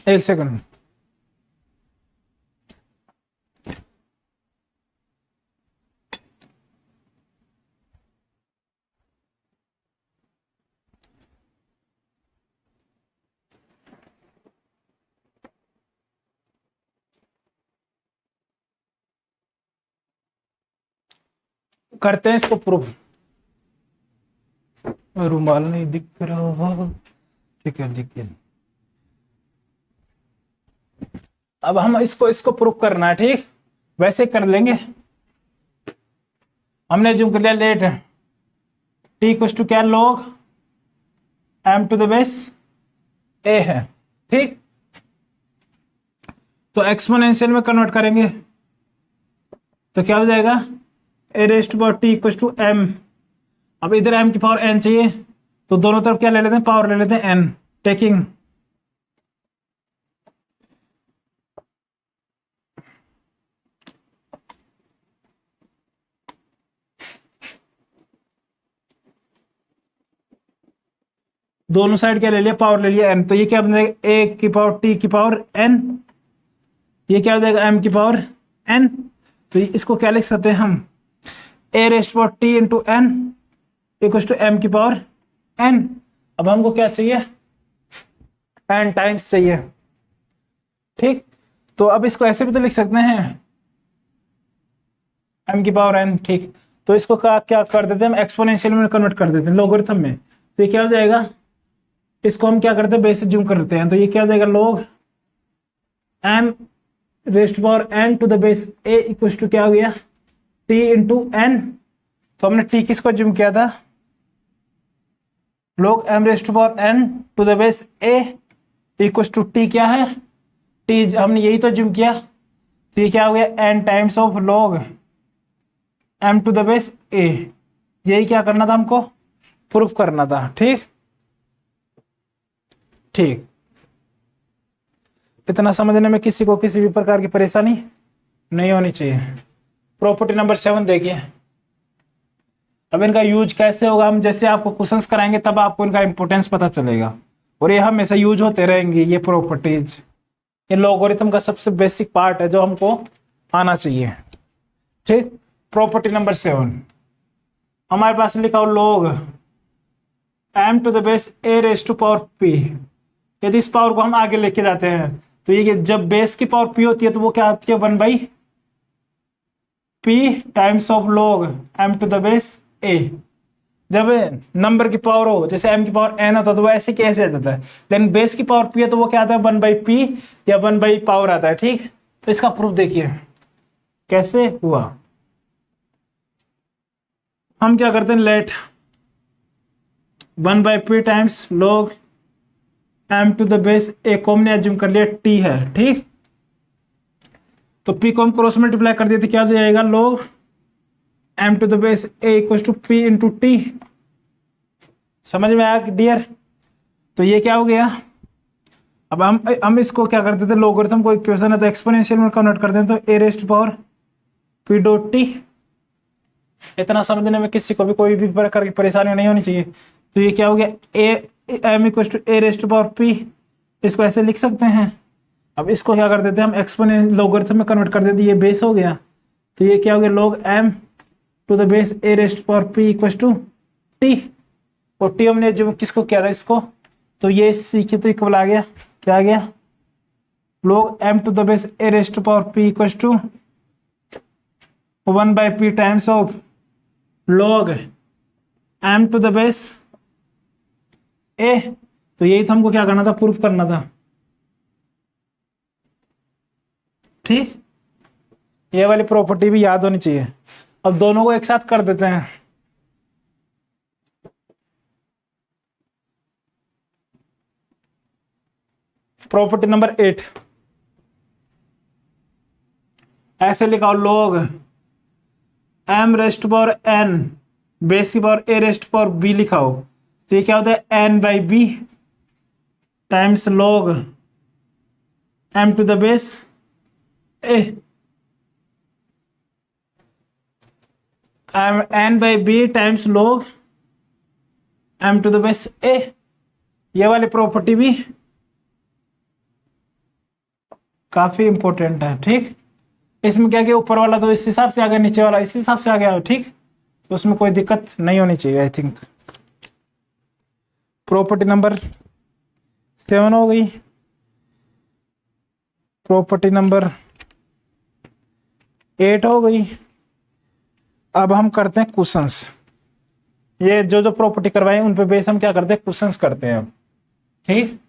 एक सेकंड, करते हैं इसको प्रूफ। रुमाल नहीं दिख रहा, ठीक है, दिख गया। अब हम इसको प्रूफ करना है, ठीक, वैसे कर लेंगे। हमने जूम कर लिया लेट t इक्वल टू क्या, log m to the base a है, ठीक। तो एक्सपोनेंशियल में कन्वर्ट करेंगे तो क्या हो जाएगा, a raised power t equal to m। अब इधर m की पावर n चाहिए, तो दोनों तरफ क्या ले लेते हैं, पावर ले लेते हैं n, टेकिंग दोनों साइड क्या ले लिया, पावर ले लिया n। तो ये क्या बनेगा, a की पावर t की पावर n, ये क्या हो जाएगा m की पावर n। तो इसको क्या लिख सकते हैं हम, a raised power t into n equal to m की पावर n। अब हमको क्या चाहिए, n टाइम्स चाहिए, ठीक। तो अब इसको ऐसे भी तो लिख सकते हैं, m की पावर n, ठीक। तो इसको क्या कर देते हैं, हम एक्सपोनेंशियल में कन्वर्ट कर देते हैं, लोगरिथम में। तो ये क्या हो जाएगा, इसको हम क्या करते हैं, बेस से जूम कर देते हैं। तो ये क्या हो जाएगा, log m raised power n to the base a equal to क्या हो गया, t इंटू n। तो हमने t किसको जूम किया था, log m raised power n to the base a equal to t क्या है, t हमने यही तो जूम किया। तो ये क्या हो गया, n times of log m to the base a। यही क्या करना था, हमको प्रूफ करना था, ठीक, ठीक। इतना समझने में किसी को किसी भी प्रकार की परेशानी नहीं होनी चाहिए। प्रॉपर्टी नंबर 7 देखिए। अब इनका यूज कैसे होगा, हम जैसे आपको क्वेश्चंस कराएंगे तब आपको इनका इंपोर्टेंस पता चलेगा, और ये हमेशा यूज होते रहेंगे ये प्रॉपर्टीज। ये लोगरिथम का सबसे बेसिक पार्ट है जो हमको आना चाहिए, ठीक। प्रॉपर्टी नंबर 7 हमारे पास लिखा हो, log m to the base a raise to power p। यदि इस पावर को हम आगे लेके जाते हैं तो ये जब बेस की पावर p होती है तो वो क्या आती है, 1/p times of log m to the base a। जब नंबर की पावर हो, जैसे m की पावर n होता है तो वो ऐसे कैसे आ जाता है, लेकिन बेस की पावर p है तो वो क्या आता है, 1/p या 1 पावर आता है, ठीक। तो इसका प्रूफ देखिए कैसे हुआ। हम क्या करते हैं, let 1/p times log m to the base a को हमने एज्यूम कर लिया t है, ठीक। तो p को हम क्रॉस मल्टीप्लाई कर दिए तो क्या हो जाएगा, log m to the base a equal to p into t. समझ में आया डियर? तो ये क्या हो गया, अब हम इसको क्या करते थे, लोगरिथम को इक्वेशन है तो एक्सपोनेंशियल में कन्वर्ट करते हैं, तो a raised power p dot T. इतना समझने में किसी को भी कोई भी प्रकार की परेशानी नहीं होनी चाहिए। तो ये क्या हो गया, a m equal to a raised power p, इसको ऐसे लिख सकते हैं। अब इसको क्या कर देते हैं हम, एक्सपोनेंशियल लोगरिथम में कन्वर्ट कर देते, ये बेस हो गया। तो ये क्या हो गया, log m to the base a raised power p equal to t, और t हमने जो किसको किया था, इसको, तो ये c की तो इक्वल आ गया, क्या आ गया, log m to the base a raised power p equal to 1/p times of log m to the base a। तो यही तो हमको क्या करना था, प्रूफ करना था, ठीक। ये वाली प्रॉपर्टी भी याद होनी चाहिए। अब दोनों को एक साथ कर देते हैं। प्रॉपर्टी नंबर 8 ऐसे लिखाओ, log m raised power n base की power a raised power b लिखाओ। तो ये क्या होता है, n/b times log m to the base a, n/b times log m to the base a। ये वाली प्रॉपर्टी भी काफी इंपॉर्टेंट है, ठीक। इसमें क्या किया, ऊपर वाला तो इस हिसाब से आ गया, नीचे वाला इस हिसाब से आ गया, ठीक। तो उसमें कोई दिक्कत नहीं होनी चाहिए, आई थिंक। प्रॉपर्टी नंबर 7 हो गई। प्रॉपर्टी नंबर 8 हो गई। अब हम करते हैं क्वेश्चंस। ये जो जो प्रॉपर्टी करवाए उन पे बेस हम क्या करते हैं, क्वेश्चंस करते हैं अब, ठीक।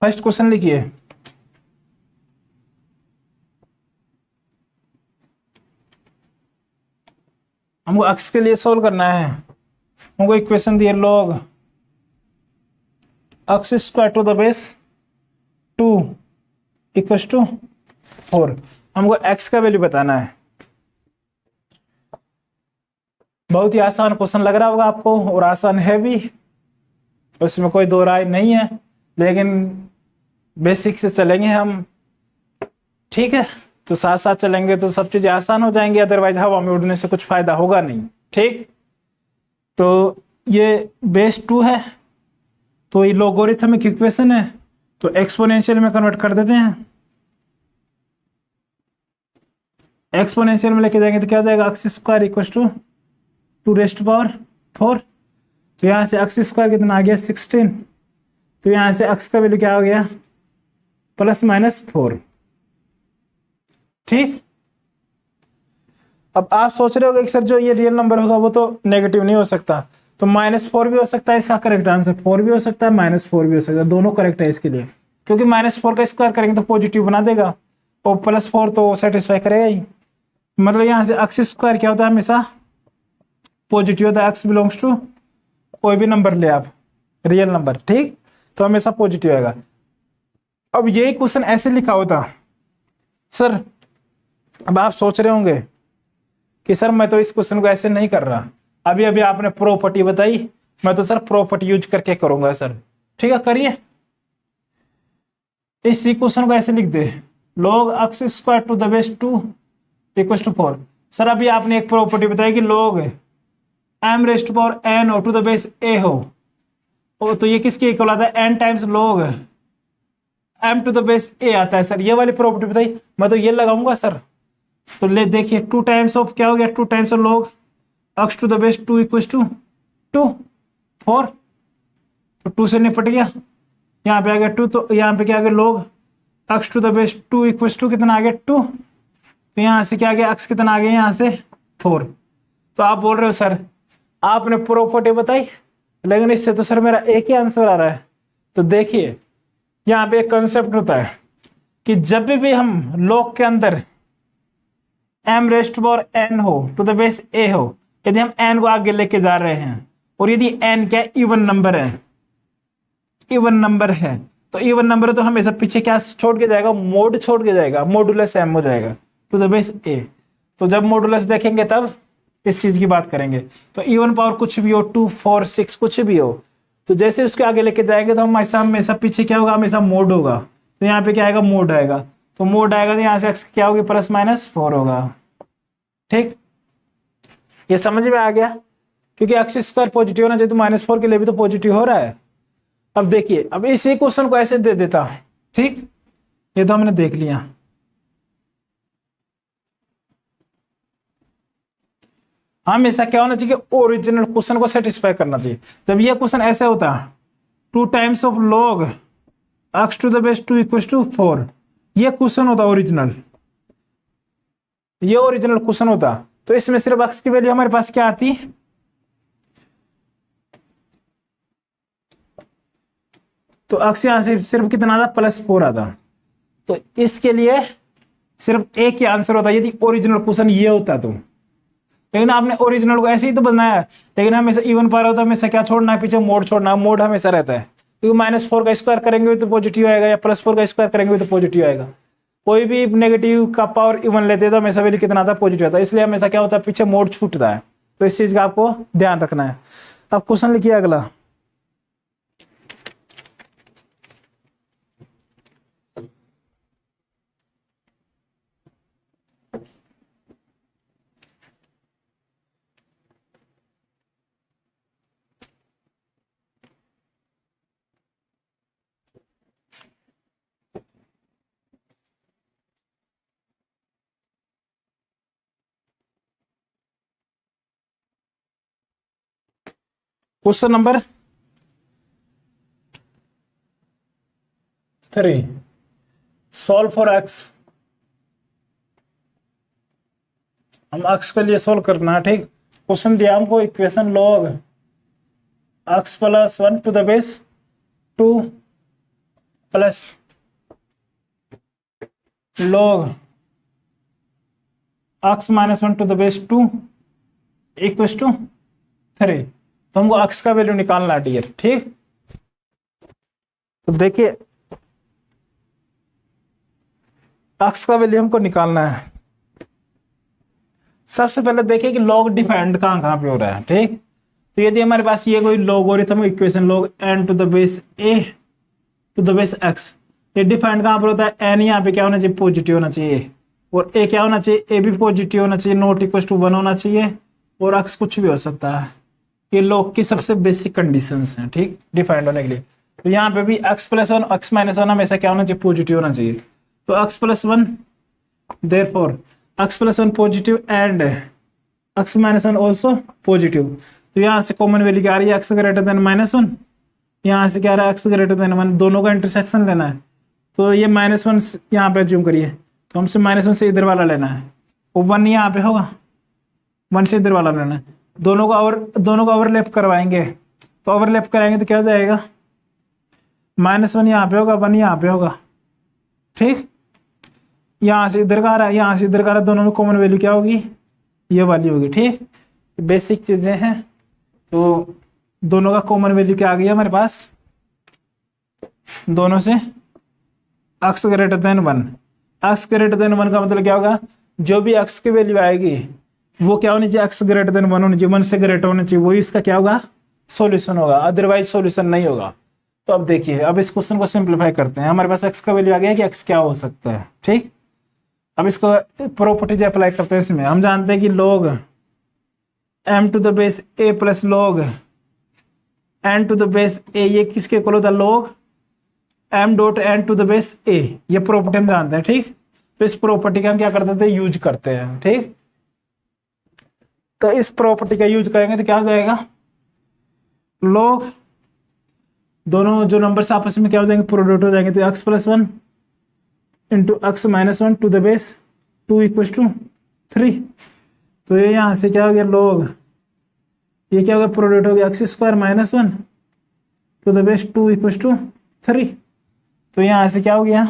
फर्स्ट क्वेश्चन लिखिए, हमको अक्स के लिए सोल्व करना है। हमको इक्वेशन दिए, log x square to the base 2 equal to 4। हमको x का वैल्यू बताना है। बहुत ही आसान क्वेश्चन लग रहा होगा आपको, और आसान है भी, उसमें कोई दो राय नहीं है, लेकिन बेसिक से चलेंगे हम, ठीक है। तो साथ साथ चलेंगे तो सब चीजें आसान हो जाएंगी, अदरवाइज हवा में उड़ने से कुछ फायदा होगा नहीं, ठीक। तो ये बेस 2 है, तो ये लोगरिथमिक इक्वेशन है, तो एक्सपोनेंशियल में कन्वर्ट कर देते हैं। एक्सपोनेंशियल में लेके जाएंगे तो क्या हो जाएगा, x square equal to 2 raised power 4। तो यहाँ से एक्स स्क्वायर कितना आ गया, 16। तो यहाँ से एक्स का वैल्यू क्या हो गया, +-4, ठीक। अब आप सोच रहे होगे कि सर जो ये रियल नंबर होगा वो तो नेगेटिव नहीं हो सकता, तो -4 भी हो सकता है इसका करेक्ट आंसर, 4 भी हो सकता है, -4 भी हो सकता है, दोनों करेक्ट है इसके लिए, क्योंकि -4 का स्क्वायर करेंगे तो पॉजिटिव बना देगा, और +4 तो सेटिस्फाई करेगा ही। मतलब यहाँ से एक्स स्क्वायर क्या होता है, हमेशा पॉजिटिव होता है। एक्स बिलोंग्स टू कोई भी नंबर ले आप, रियल नंबर, ठीक, तो हमेशा पॉजिटिव आएगा। अब यही क्वेश्चन ऐसे लिखा होता सर, अब आप सोच रहे होंगे कि सर मैं तो इस क्वेश्चन को ऐसे नहीं कर रहा, अभी अभी आपने प्रॉपर्टी बताई, मैं तो सर प्रॉपर्टी यूज करके करूंगा सर, ठीक है, करिए। इस क्वेश्चन को ऐसे लिख दे, log x square to the base 2 equal to 4। Sir अभी आपने एक प्रॉपर्टी बताई कि log m raised power n हो टू द बेस a हो, तो ये किसके इक्वल आता है, n times log m to the base a आता है। सर ये वाली प्रॉपर्टी बताई, मैं तो ये लगाऊंगा सर। तो ले देखिए 2 टाइम्स ऑफ क्या हो गया, 2 times of log x to the base 2 equal to 2 4, तो 2 से निपट गया, यहाँ पे आ गया 2, तो यहाँ पे क्या आ गया log x to the base 2 equal to कितना आ गया 2, तो यहाँ से क्या आ गया एक्स कितना आ गया यहाँ से 4। तो आप बोल रहे हो सर आपने प्रॉपर्टी बताई लेकिन इससे तो सर मेरा एक ही आंसर आ रहा है। तो देखिए यहाँ पे एक कंसेप्ट होता है कि जब भी हम log के अंदर m raised to power n हो टू द बेस a हो, यदि हम n को आगे लेके जा रहे हैं और यदि n क्या इवन नंबर है, इवन नंबर है, तो इवन नंबर तो हमेशा पीछे क्या छोड़ के जाएगा, मोड छोड़ के जाएगा, मॉडुलस m हो जाएगा टू द बेस a। तो जब मॉडुलस देखेंगे तब इस चीज की बात करेंगे। तो इवन पावर कुछ भी हो 2 4 6 कुछ भी हो, तो जैसे उसके आगे लेके जाएंगे तो हमेशा पीछे क्या होगा, हमेशा मोड होगा। तो यहाँ पे क्या आएगा, मोड आएगा, तो मोड आएगा तो यहाँ से x क्या होगी +-4 होगा। ठीक, ये समझ में आ गया, क्योंकि एक्स स्क्वायर पॉजिटिव होना चाहिए तो -4 के लिए भी तो पॉजिटिव हो रहा है। अब देखिए, अब इसी क्वेश्चन को ऐसे दे देता, ठीक, ये तो हमने देख लिया। हमेशा क्या होना चाहिए, ओरिजिनल क्वेश्चन को सेटिस्फाई करना चाहिए। जब ये क्वेश्चन ऐसे होता 2 times of log x to the base 2 equal to 4, ये क्वेश्चन होता ओरिजिनल, ये ओरिजिनल क्वेश्चन होता। तो इसमें सिर्फ x की वैल्यू हमारे पास क्या आती, तो x यहां से सिर्फ कितना आता, +4 आता। तो इसके लिए सिर्फ एक ही आंसर होता यदि ओरिजिनल क्वेश्चन ये होता तो। लेकिन आपने ओरिजिनल को ऐसे ही तो बनाया, लेकिन हमेशा इवन पावर होता है, हमेशा क्या छोड़ना है, पीछे मोड छोड़ना है, मोड हमेशा रहता है, क्योंकि -4 का स्क्वायर करेंगे तो पॉजिटिव आएगा या +4 का स्क्वायर करेंगे तो पॉजिटिव आएगा। कोई भी नेगेटिव का पावर इवन लेते हैं तो हमेशा वैल्यू कितना आता है, पॉजिटिव आता है। इसलिए हमेशा क्या होता है, पीछे मोड छूटता है। तो इस चीज का आपको ध्यान रखना है। अब क्वेश्चन लिखिए अगला, question number 3, solve for x। हम x के लिए सॉल्व करना है, ठीक। क्वेश्चन दिया हमको, equation log x + 1 to the base 2 plus log x - 1 to the base 2 equal to 3। तो हमको x का वैल्यू निकालना है डियर, ठीक। तो देखिए x का वैल्यू हमको निकालना है। सबसे पहले देखिए कि log डिफाइंड कहाँ पे हो रहा है, ठीक। तो यदि हमारे पास ये कोई logarithm equation log n to the base a to the base x, ये डिफाइंड कहाँ पर होता है, n यहाँ पे क्या होना चाहिए, पॉजिटिव होना चाहिए, और a क्या होना चाहिए, a भी पॉजिटिव होना चाहिए, नॉट इक्वल टू 1 होना चाहिए, और x कुछ भी हो सकता है। ये log की सबसे बेसिक कंडीशंस हैं, ठीक, डिफाइंड होने के लिए। तो यहाँ पे भी x + 1 x - 1 हमेशा क्या होना चाहिए, पॉजिटिव होना चाहिए। तो x + 1 therefore x + 1 positive and x - 1 also positive. तो यहाँ से कॉमन वैल्यू क्या आ रही है, x > -1, यहाँ से क्या आ रहा है, x > 1, दोनों का इंटरसेक्शन लेना है। तो ये -1 यहाँ पे अज्यूम करिए, तो हमसे -1 से इधर वाला लेना है, और 1 यहाँ पे होगा, 1 से इधर वाला लेना है। दोनों का ओवरलैप करवाएंगे, तो ओवरलैप कराएंगे तो क्या हो जाएगा, -1 यहाँ पे होगा, 1 यहाँ पे होगा, ठीक। यहाँ से इधर का आ रहा है, यहाँ से इधर का आ रहा है, दोनों में कॉमन वैल्यू क्या होगी, ये वाली होगी, ठीक। बेसिक चीजें हैं। तो दोनों का कॉमन वैल्यू क्या आ गया हमारे पास, दोनों से x > 1। x > 1 का मतलब क्या होगा, जो भी x की वैल्यू आएगी वो क्या होनी चाहिए, x > 1 होनी चाहिए, 1 से ग्रेटर होना चाहिए, वही इसका क्या होगा, सॉल्यूशन होगा, अदरवाइज सॉल्यूशन नहीं होगा। तो अब देखिए, अब इस क्वेश्चन को सिंप्लीफाई करते हैं। हमारे पास x का वैल्यू आ गया कि x क्या हो सकता है, ठीक। अब इसको प्रॉपर्टीज अप्लाई करते हैं। इसमें हम जानते हैं कि log m to the base a plus log n to the base a, ये किसके इक्वल होता है, log m dot n to the base a, ये प्रॉपर्टी हम जानते हैं, ठीक। तो इस प्रॉपर्टी का हम क्या करते थे, यूज करते हैं, ठीक। तो इस प्रॉपर्टी का यूज करेंगे तो क्या हो जाएगा, log दोनों जो नंबर्स आपस में क्या हो जाएंगे, प्रोडक्ट हो जाएंगे। तो x plus 1 into x minus 1 to the base 2 equal to 3। तो ये यहाँ से क्या हो गया, log ये क्या हो गया, प्रोडक्ट हो गया x square minus 1 to the base 2 equal to 3। तो यहाँ से क्या हो गया,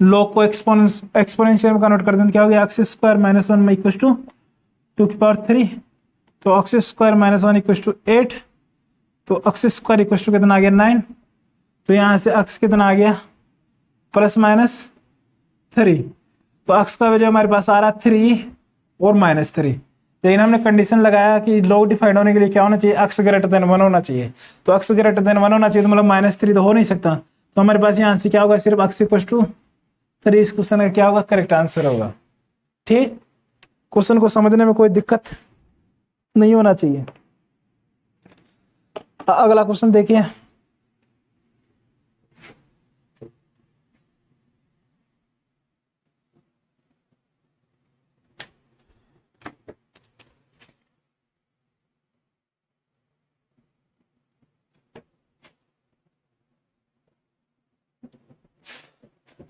log को एक्सपोनेंशियल में कन्वर्ट कर दें तो क्या हो गया, एक्स स्क्वायर माइनस 1 में इक्वल टू 2 की पावर 3। तो x square minus 1 equal to 8। तो एक्स स्क्वायर इक्वल टू कितना आ गया, 9। तो यहाँ से एक्स कितना आ गया, प्लस माइनस 3। तो एक्स का वैल्यू हमारे पास आ रहा है 3 और माइनस 3। लेकिन हमने कंडीशन लगाया कि log डिफाइंड होने के लिए क्या होना चाहिए, एक्स ग्रेटर देन 1 होना चाहिए। तो एक्स ग्रेटर देन 1 होना चाहिए, तो मतलब माइनस 3 तो हो नहीं सकता। तो हमारे पास यहाँ से क्या होगा, सिर्फ एक्स इक्वल टू 3 इस क्वेश्चन का क्या होगा, करेक्ट आंसर होगा। ठीक, क्वेश्चन को समझने में कोई दिक्कत नहीं होना चाहिए। अगला क्वेश्चन देखिए,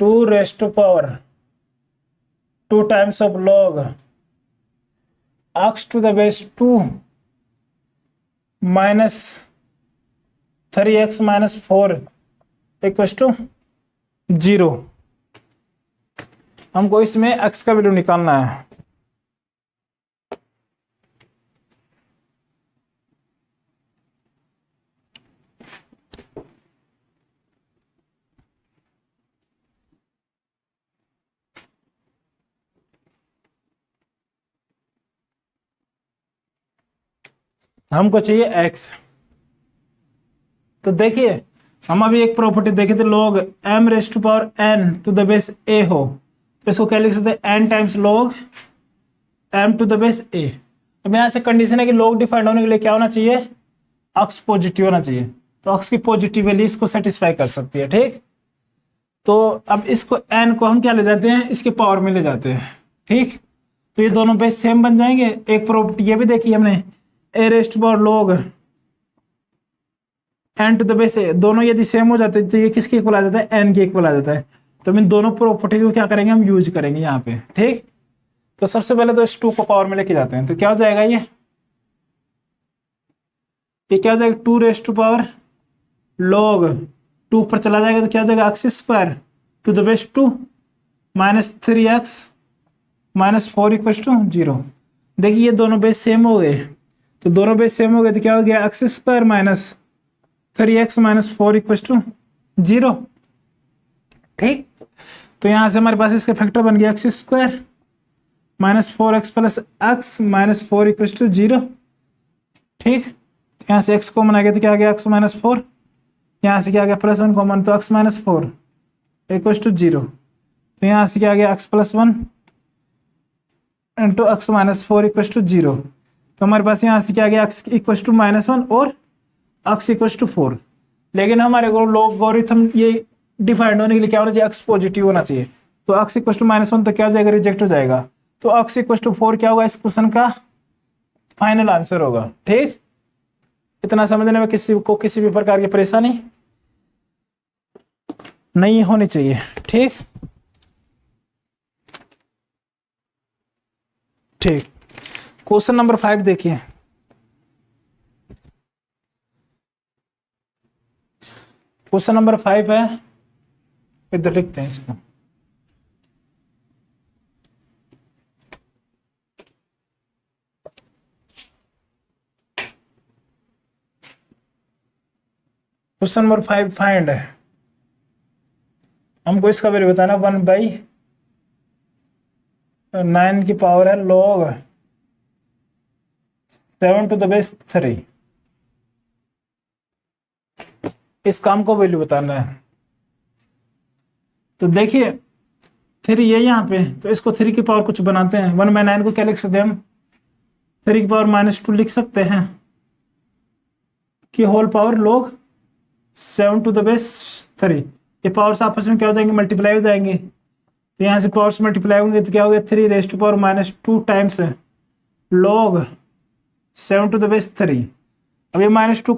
two raised to power 2 times of log x to the base 2 minus 3x minus 4 equal to 0। हमको इसमें x का वैल्यू निकालना है। हमको चाहिए x। तो देखिए हम अभी एक प्रॉपर्टी देखे थे, log m raised to power n to the base a हो, तो इसको क्या लिख सकते हैं, n times log m to the base a। अब यहाँ से कंडीशन है कि log डिफाइंड होने के लिए क्या होना चाहिए, x पॉजिटिव होना चाहिए। तो x की पॉजिटिव वैल्यू इसको सेटिस्फाई कर सकती है। ठीक, तो अब इसको n को हम क्या ले जाते हैं, इसके पावर में ले जाते हैं। ठीक, तो ये दोनों बेस सेम बन जाएंगे। एक प्रॉपर्टी ये भी देखी हमने, a raised to power log n to the base a, दोनों यदि सेम हो जाते हैं तो ये किसके इक्वल आ जाता है, n के इक्वल आ जाता है। तो इन दोनों प्रॉपर्टी को क्या करेंगे, हम यूज करेंगे यहाँ पे। ठीक, तो सबसे पहले तो इस 2 को पावर में लेके जाते हैं। तो क्या हो जाएगा, ये क्या हो जाएगा, 2 रेस्ट टू पावर log 2 पर चला जाएगा तो क्या हो जाएगा, x square to the base 2 minus 3x minus 4 equal to 0। देखिए ये दोनों बेस सेम हो गए, तो दोनों बेस सेम हो गए तो क्या हो गया, x square minus 3x minus 4 equal to 0। ठीक, तो यहां से हमारे पास इसका फैक्टर बन गया x square minus 4x plus x minus 4 equal to 0। ठीक, यहाँ से x कॉमन आ गया तो क्या आ गया, x माइनस 4। यहाँ से क्या आ गया, प्लस 1 कॉमन, तो x माइनस 4 इक्वल टू 0। तो यहाँ से क्या आ गया, x plus 1 into x minus 4 equal to 0। तो हमारे पास यहाँ से क्या आ गया, x इक्वल टू माइनस 1 और x इक्वल टू 4। लेकिन हमारे को लोगरिथम ये डिफाइंड होने के लिए क्या होना चाहिए, x पॉजिटिव होना चाहिए। तो x इक्वल टू माइनस 1 तो क्या हो जाएगा, रिजेक्ट हो जाएगा। तो x इक्वल टू 4 क्या होगा, इस क्वेश्चन का फाइनल आंसर होगा। ठीक, इतना समझने में किसी को किसी भी प्रकार की परेशानी नहीं होनी चाहिए। ठीक, ठीक, क्वेश्चन नंबर 5 देखिए। क्वेश्चन नंबर 5 है, इधर लिखते हैं इसको। क्वेश्चन नंबर 5 फाइंड है, हमको इसका वैल्यू बताना 1/9 की पावर है log 7 टू द बेस 3। इस काम को वैल्यू बताना है। तो देखिए 3 है यहाँ पे, तो इसको 3 की पावर कुछ बनाते हैं। 1/9 को क्या लिख सकते हैं हम, 3 की पावर -2 लिख सकते हैं कि whole power log 7 to the base 3। ये पावर्स आपस में क्या हो जाएंगे, मल्टीप्लाई हो जाएंगे। तो यहाँ से पावर्स मल्टीप्लाई होंगे तो क्या हो गया, 3 raised to power -2 times log 7 to the base 3। अब ये -2 को